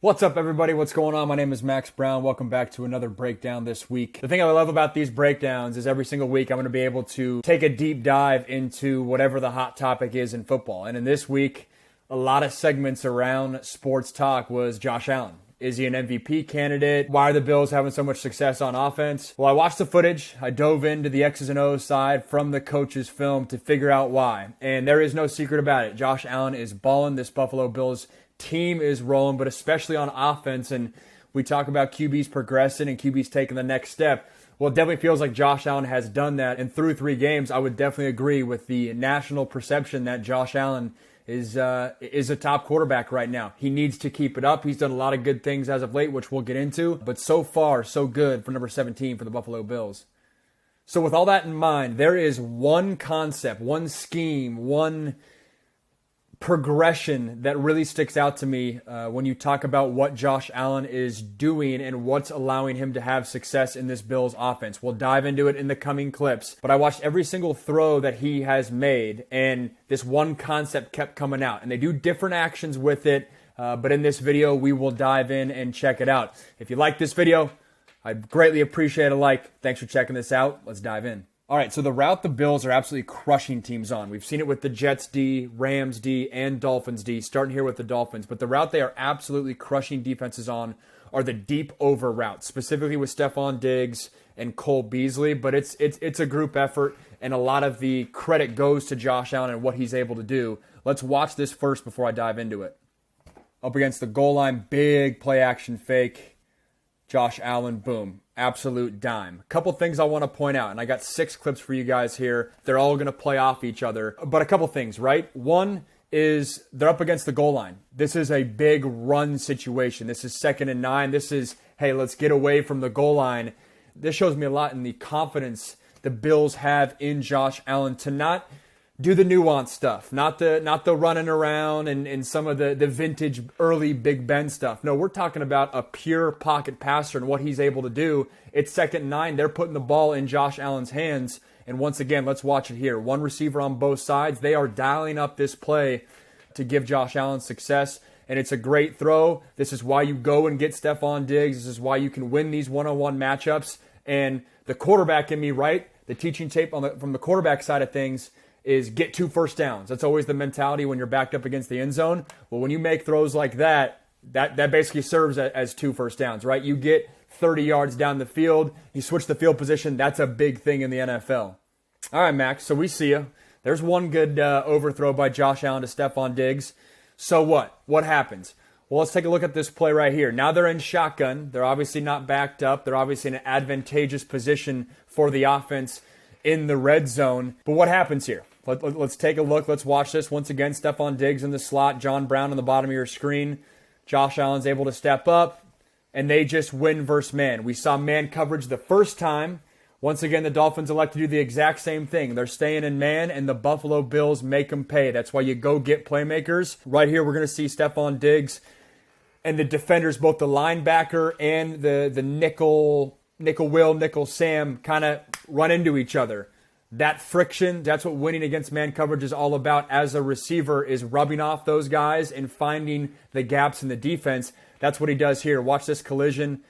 What's up, everybody? What's going on? My name is Max Brown. Welcome back to another breakdown this week. The thing I love about these breakdowns is every single week I'm going to be able to take a deep dive into whatever the hot topic is in football. And in this week, a lot of segments around sports talk was Josh Allen. Is he an MVP candidate? Why are the Bills having so much success on offense? Well, I watched the footage. I dove into the X's and O's side from the coach's film to figure out why. And there is no secret about it. Josh Allen is balling. This Buffalo Bills team is rolling, but especially on offense. And we talk about QBs progressing and QBs taking the next step. Well, it definitely feels like Josh Allen has done that. And through 3 games, I would definitely agree with the national perception that Josh Allen is a top quarterback right now. He needs to keep it up. He's done a lot of good things as of late, which we'll get into. But so far, so good for number 17 for the Buffalo Bills. So with all that in mind, there is one concept, one scheme, one progression that really sticks out to me when you talk about what Josh Allen is doing and what's allowing him to have success in this Bills offense. We'll dive into it in the coming clips, but I watched every single throw that he has made, and this one concept kept coming out, and they do different actions with it, but in this video, we will dive in and check it out. If you like this video, I'd greatly appreciate a like. Thanks for checking this out. Let's dive in. All right, so the route the Bills are absolutely crushing teams on. We've seen it with the Jets D, Rams D, and Dolphins D, starting here with the Dolphins. But the route they are absolutely crushing defenses on are the deep over routes, specifically with Stephon Diggs and Cole Beasley. But it's a group effort, and a lot of the credit goes to Josh Allen and what he's able to do. Let's watch this first before I dive into it. Up against the goal line, big play action fake. Josh Allen, boom. Absolute dime. A couple things I want to point out, and I got 6 clips for you guys here. They're all going to play off each other, but a couple things, right? One is they're up against the goal line. This is a big run situation. This is 2nd and 9. This is, hey, let's get away from the goal line. This shows me a lot in the confidence the Bills have in Josh Allen to not do the nuance stuff, not the running around and some of the vintage early Big Ben stuff. No, we're talking about a pure pocket passer and what he's able to do. It's 2nd and 9. They're putting the ball in Josh Allen's hands. And once again, let's watch it here. One receiver on both sides. They are dialing up this play to give Josh Allen success. And it's a great throw. This is why you go and get Stephon Diggs. This is why you can win these one-on-one matchups. And the quarterback in me, right? The teaching tape from the quarterback side of things is get 2 first downs. That's always the mentality when you're backed up against the end zone. Well, when you make throws like that basically serves as 2 first downs, right? You get 30 yards down the field, you switch the field position. That's a big thing in the NFL. All right, Max, so we see you. There's one good overthrow by Josh Allen to Stephon Diggs. So what? What happens? Well, let's take a look at this play right here. Now they're in shotgun. They're obviously not backed up. They're obviously in an advantageous position for the offense in the red zone. But what happens here? Let's take a look. Let's watch this. Once again, Stephon Diggs in the slot. John Brown on the bottom of your screen. Josh Allen's able to step up, and they just win versus man. We saw man coverage the first time. Once again, the Dolphins elect to do the exact same thing. They're staying in man, and the Buffalo Bills make them pay. That's why you go get playmakers. Right here, we're going to see Stephon Diggs and the defenders, both the linebacker and the nickel Will, nickel Sam, kind of run into each other. That friction, that's what winning against man coverage is all about as a receiver, is rubbing off those guys and finding the gaps in the defense. That's what he does here. Watch this collision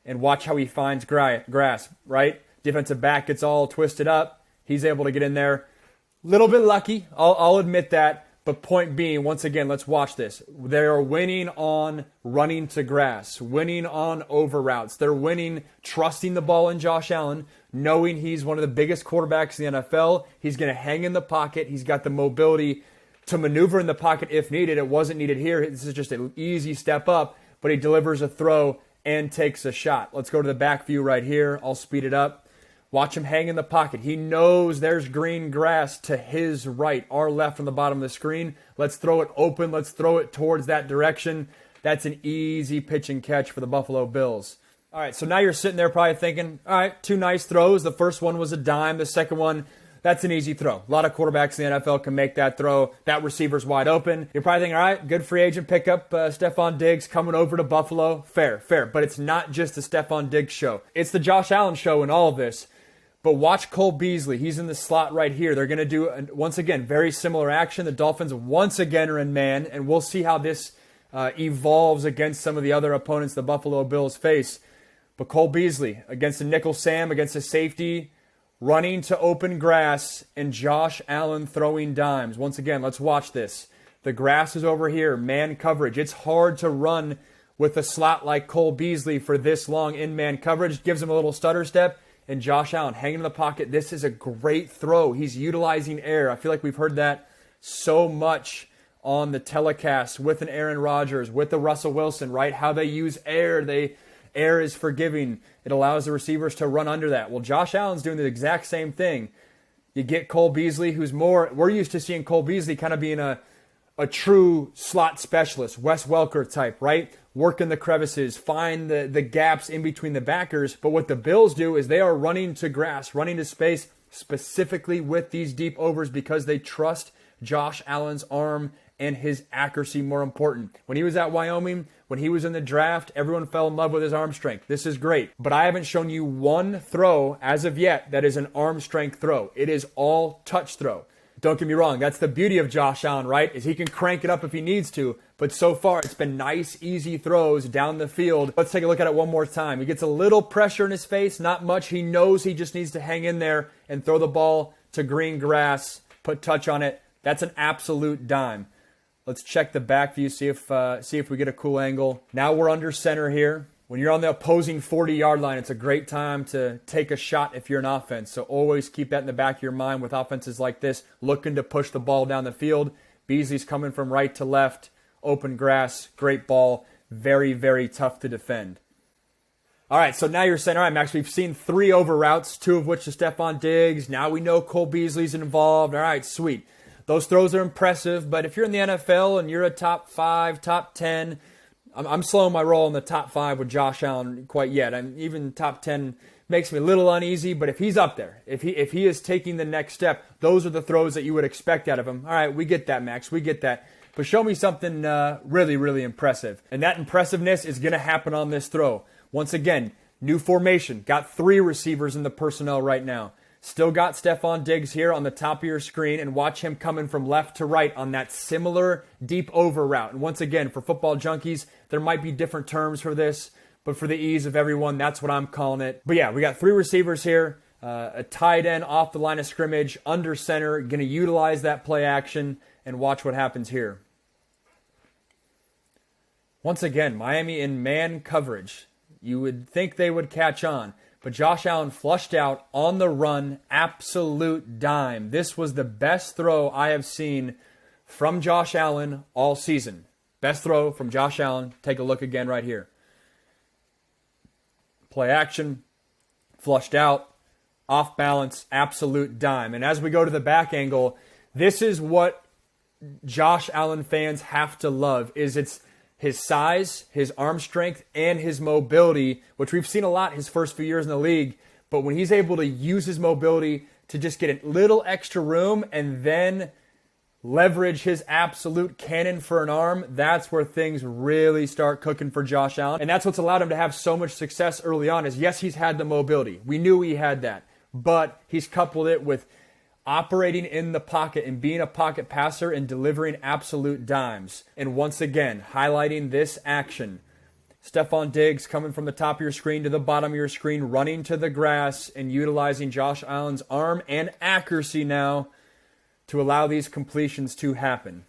and watch how he finds grass, right? Defensive back gets all twisted up. He's able to get in there. Little bit lucky, I'll admit that. But point being, once again, let's watch this. They are winning on running to grass, winning on over routes. They're winning trusting the ball in Josh Allen, knowing he's one of the biggest quarterbacks in the NFL. He's going to hang in the pocket. He's got the mobility to maneuver in the pocket if needed. It wasn't needed here. This is just an easy step up, but he delivers a throw and takes a shot. Let's go to the back view right here. I'll speed it up. Watch him hang in the pocket. He knows there's green grass to his right, our left on the bottom of the screen. Let's throw it open. Let's throw it towards that direction. That's an easy pitch and catch for the Buffalo Bills. All right, so now you're sitting there probably thinking, all right, 2 nice throws. The first one was a dime. The second one, that's an easy throw. A lot of quarterbacks in the NFL can make that throw. That receiver's wide open. You're probably thinking, all right, good free agent pickup. Stephon Diggs coming over to Buffalo. Fair. But it's not just the Stephon Diggs show. It's the Josh Allen show in all of this. But watch Cole Beasley. He's in the slot right here. They're going to do, once again, very similar action. The Dolphins once again are in man, and we'll see how this evolves against some of the other opponents the Buffalo Bills face. But Cole Beasley against the nickel Sam, against a safety, running to open grass, and Josh Allen throwing dimes. Once again, let's watch this. The grass is over here, man coverage. It's hard to run with a slot like Cole Beasley for this long in man coverage. Gives him a little stutter step, and Josh Allen hanging in the pocket. This is a great throw. He's utilizing air. I feel like we've heard that so much on the telecast with an Aaron Rodgers, with the Russell Wilson, right? How they use air. Air is forgiving. It allows the receivers to run under that. Well, Josh Allen's doing the exact same thing. You get Cole Beasley, who's more, we're used to seeing Cole Beasley kind of being a true slot specialist, Wes Welker type, right? Work in the crevices, find the gaps in between the backers. But what the Bills do is they are running to grass, running to space, specifically with these deep overs because they trust Josh Allen's arm and his accuracy more important. When he was at Wyoming, when he was in the draft, everyone fell in love with his arm strength. This is great. But I haven't shown you one throw as of yet that is an arm strength throw. It is all touch throw. Don't get me wrong, that's the beauty of Josh Allen, right? Is he can crank it up if he needs to. But so far, it's been nice, easy throws down the field. Let's take a look at it one more time. He gets a little pressure in his face, not much. He knows he just needs to hang in there and throw the ball to green grass, put touch on it. That's an absolute dime. Let's check the back view, see if we get a cool angle. Now we're under center here. When you're on the opposing 40-yard line, it's a great time to take a shot if you're an offense. So always keep that in the back of your mind with offenses like this, looking to push the ball down the field. Beasley's coming from right to left, open grass, great ball, very, very tough to defend. All right, so now you're saying, all right, Max, we've seen 3 over routes, 2 of which to Stephon Diggs. Now we know Cole Beasley's involved. All right, sweet. Those throws are impressive, but if you're in the NFL and you're a top 5, top 10, I'm slowing my roll in the top 5 with Josh Allen quite yet. Even top 10 makes me a little uneasy, but if he's up there, if he is taking the next step, those are the throws that you would expect out of him. All right, we get that, Max. We get that. But show me something really, really impressive. And that impressiveness is going to happen on this throw. Once again, new formation. Got 3 receivers in the personnel right now. Still got Stephon Diggs here on the top of your screen, and watch him coming from left to right on that similar deep over route. And once again, for football junkies, there might be different terms for this, but for the ease of everyone, that's what I'm calling it. But yeah, we got 3 receivers here, a tight end off the line of scrimmage, under center, going to utilize that play action, and watch what happens here. Once again, Miami in man coverage. You would think they would catch on. But Josh Allen flushed out on the run, absolute dime. This was the best throw I have seen from Josh Allen all season. Best throw from Josh Allen. Take a look again right here. Play action, flushed out, off balance, absolute dime. And as we go to the back angle, this is what Josh Allen fans have to love, is it's his size, his arm strength, and his mobility, which we've seen a lot his first few years in the league. But when he's able to use his mobility to just get a little extra room and then leverage his absolute cannon for an arm, that's where things really start cooking for Josh Allen. And that's what's allowed him to have so much success early on is, yes, he's had the mobility. We knew he had that. But he's coupled it with operating in the pocket and being a pocket passer and delivering absolute dimes. And once again, highlighting this action. Stephon Diggs coming from the top of your screen to the bottom of your screen, running to the grass and utilizing Josh Allen's arm and accuracy now to allow these completions to happen.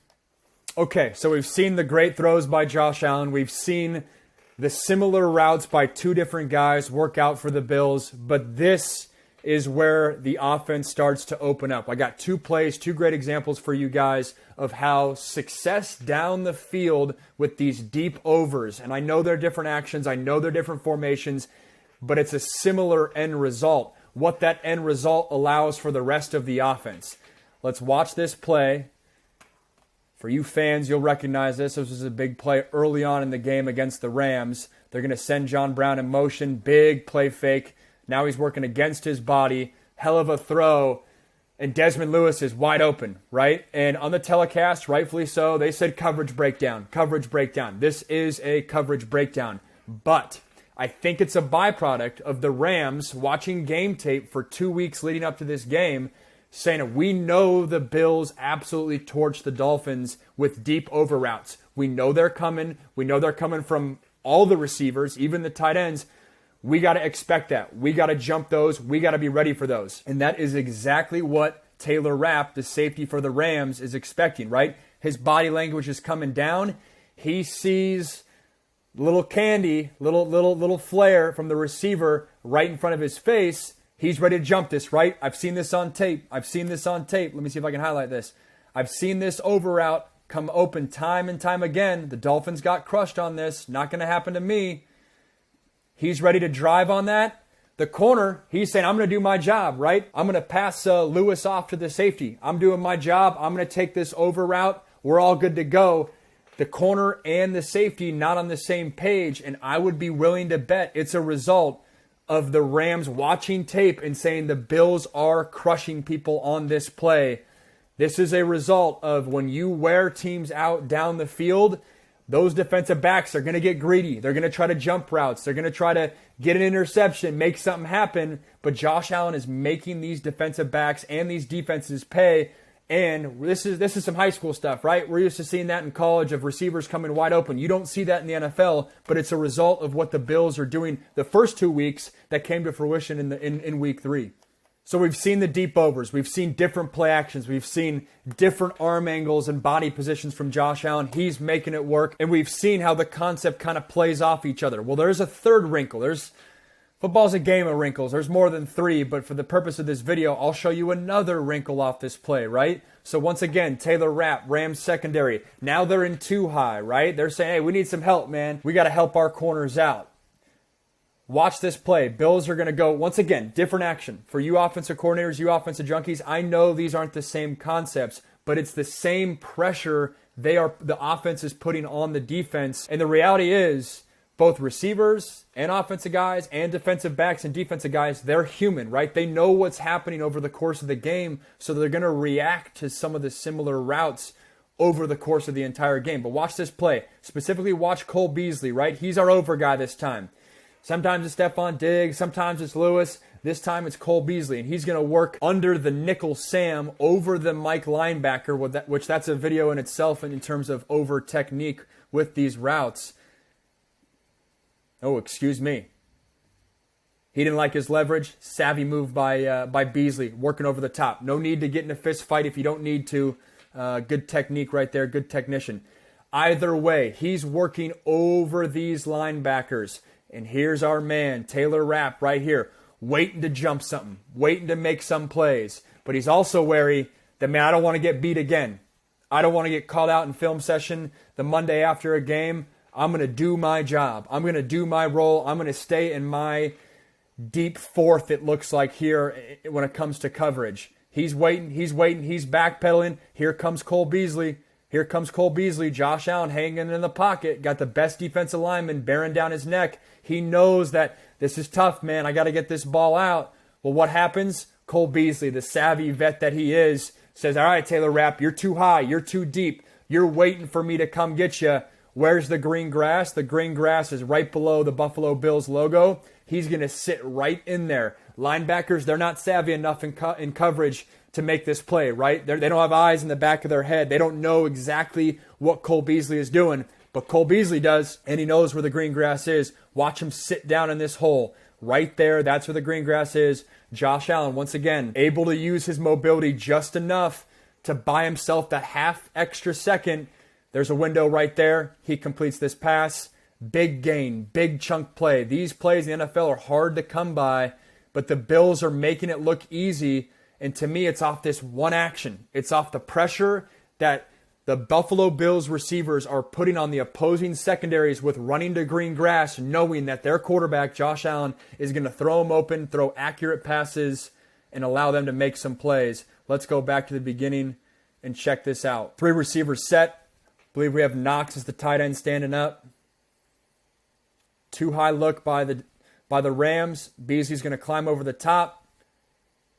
Okay, so we've seen the great throws by Josh Allen. We've seen the similar routes by 2 different guys work out for the Bills, but this is where the offense starts to open up. I got 2 plays, 2 great examples for you guys of how success down the field with these deep overs, and I know they're different actions, I know they're different formations, but it's a similar end result. What that end result allows for the rest of the offense. Let's watch this play. For you fans, you'll recognize this. This was a big play early on in the game against the Rams. They're going to send John Brown in motion, big play fake. Now he's working against his body. Hell of a throw. And Desmond Lewis is wide open, right? And on the telecast, rightfully so, they said coverage breakdown, coverage breakdown. This is a coverage breakdown. But I think it's a byproduct of the Rams watching game tape for 2 weeks leading up to this game, saying we know the Bills absolutely torched the Dolphins with deep over routes. We know they're coming. We know they're coming from all the receivers, even the tight ends. We got to expect that. We got to jump those. We got to be ready for those. And that is exactly what Taylor Rapp, the safety for the Rams, is expecting, right? His body language is coming down. He sees little candy, little flare from the receiver right in front of his face. He's ready to jump this, right? I've seen this on tape. Let me see if I can highlight this. I've seen this over route come open time and time again. The Dolphins got crushed on this. Not going to happen to me. He's ready to drive on that. The corner, he's saying, I'm going to do my job, right? I'm going to pass Lewis off to the safety. I'm doing my job. I'm going to take this over route. We're all good to go. The corner and the safety not on the same page, and I would be willing to bet it's a result of the Rams watching tape and saying the Bills are crushing people on this play. This is a result of when you wear teams out down the field, those defensive backs are going to get greedy. They're going to try to jump routes. They're going to try to get an interception, make something happen. But Josh Allen is making these defensive backs and these defenses pay. And this is some high school stuff, right? We're used to seeing that in college of receivers coming wide open. You don't see that in the NFL, but it's a result of what the Bills are doing the first 2 weeks that came to fruition in week 3. So we've seen the deep overs. We've seen different play actions. We've seen different arm angles and body positions from Josh Allen. He's making it work. And we've seen how the concept kind of plays off each other. Well, there's a third wrinkle. Football's a game of wrinkles. There's more than 3, but for the purpose of this video, I'll show you another wrinkle off this play, right? So once again, Taylor Rapp, Rams secondary. Now they're in too high, right? They're saying, hey, we need some help, man. We got to help our corners out. Watch this play. Bills are going to go, once again, different action. For you offensive coordinators, you offensive junkies, I know these aren't the same concepts, but it's the same pressure the offense is putting on the defense. And the reality is, both receivers and offensive guys and defensive backs and defensive guys, they're human, right? They know what's happening over the course of the game, so they're going to react to some of the similar routes over the course of the entire game. But watch this play. Specifically, watch Cole Beasley, right? He's our over guy this time. Sometimes it's Stephon Diggs, sometimes it's Lewis. This time it's Cole Beasley, and he's going to work under the nickel Sam over the Mike linebacker, which that's a video in itself in terms of over technique with these routes. Oh, excuse me. He didn't like his leverage. Savvy move by Beasley, working over the top. No need to get in a fist fight if you don't need to. Good technique right there, good technician. Either way, he's working over these linebackers. And here's our man, Taylor Rapp, right here, waiting to jump something, waiting to make some plays. But he's also wary that, man, I don't want to get beat again. I don't want to get called out in film session the Monday after a game. I'm going to do my job. I'm going to do my role. I'm going to stay in my deep fourth, it looks like here, when it comes to coverage. He's waiting. He's backpedaling. Here comes Cole Beasley. Josh Allen hanging in the pocket. Got the best defensive lineman bearing down his neck. He knows that this is tough, man. I got to get this ball out. Well, what happens? Cole Beasley, the savvy vet that he is, says, all right, Taylor Rapp, you're too high. You're too deep. You're waiting for me to come get you. Where's the green grass? The green grass is right below the Buffalo Bills logo. He's going to sit right in there. Linebackers, they're not savvy enough in coverage to make this play, right? They don't have eyes in the back of their head. They don't know exactly what Cole Beasley is doing, but Cole Beasley does, and he knows where the green grass is. Watch him sit down in this hole. Right there, that's where the green grass is. Josh Allen, once again, able to use his mobility just enough to buy himself that half extra second. There's a window right there. He completes this pass. Big gain, big chunk play. These plays in the NFL are hard to come by, but the Bills are making it look easy. And to me, it's off this one action. It's off the pressure that the Buffalo Bills receivers are putting on the opposing secondaries with running to green grass, knowing that their quarterback, Josh Allen, is going to throw them open, throw accurate passes, and allow them to make some plays. Let's go back to the beginning and check this out. 3 receivers set. I believe we have Knox as the tight end standing up. Too high look by the Rams. Beasley's going to climb over the top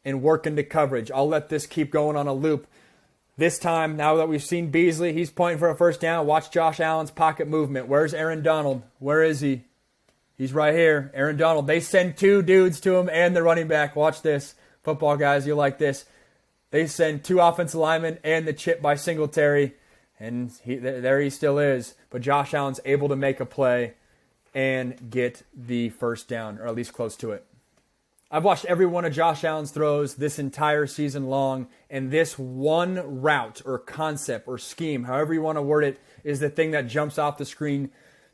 and work into coverage. I'll let this keep going on a loop. This time, now that we've seen Beasley, he's pointing for a first down. Watch Josh Allen's pocket movement. Where's Aaron Donald? Where is he? He's right here. Aaron Donald. They send 2 dudes to him and the running back. Watch this. Football guys, you like this. They send 2 offensive linemen and the chip by Singletary. and there he still is. But Josh Allen's able to make a play and get the first down, or at least close to it. I've watched every one of Josh Allen's throws this entire season long, and this one route or concept or scheme, however you want to word it, is the thing that jumps off the screen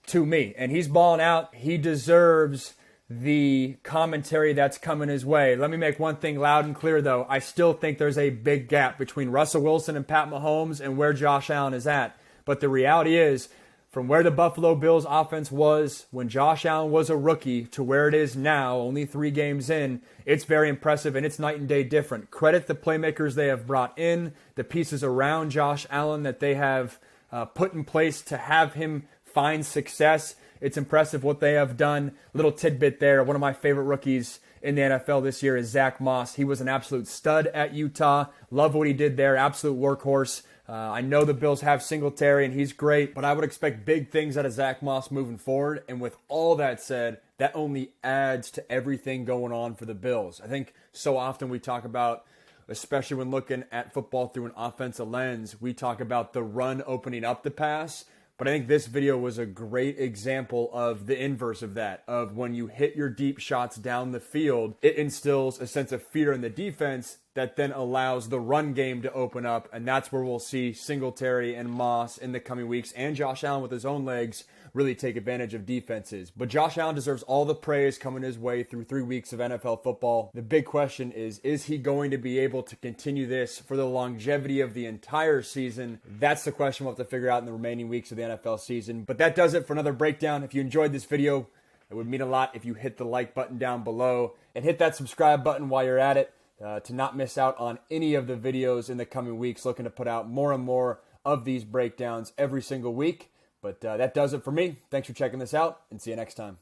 to me. And he's balling out. He deserves the commentary that's coming his way. Let me make one thing loud and clear, though. I still think there's a big gap between Russell Wilson and Pat Mahomes and where Josh Allen is at. But the reality is, from where the Buffalo Bills offense was when Josh Allen was a rookie to where it is now, only 3 games in, it's very impressive and it's night and day different. Credit the playmakers they have brought in, the pieces around Josh Allen that they have put in place to have him find success. It's impressive what they have done. Little tidbit there, one of my favorite rookies in the NFL this year is Zach Moss. He was an absolute stud at Utah. Love what he did there, absolute workhorse. I know the Bills have Singletary, and he's great, but I would expect big things out of Zach Moss moving forward. And with all that said, that only adds to everything going on for the Bills. I think so often we talk about, especially when looking at football through an offensive lens, we talk about the run opening up the pass. But I think this video was a great example of the inverse of that, of when you hit your deep shots down the field, it instills a sense of fear in the defense that then allows the run game to open up. And that's where we'll see Singletary and Moss in the coming weeks, and Josh Allen with his own legs, really take advantage of defenses. But Josh Allen deserves all the praise coming his way through 3 weeks of NFL football. The big question is he going to be able to continue this for the longevity of the entire season? That's the question we'll have to figure out in the remaining weeks of the NFL season. But that does it for another breakdown. If you enjoyed this video, it would mean a lot if you hit the like button down below and hit that subscribe button while you're at it to not miss out on any of the videos in the coming weeks. Looking to put out more and more of these breakdowns every single week. But that does it for me. Thanks for checking this out, and see you next time.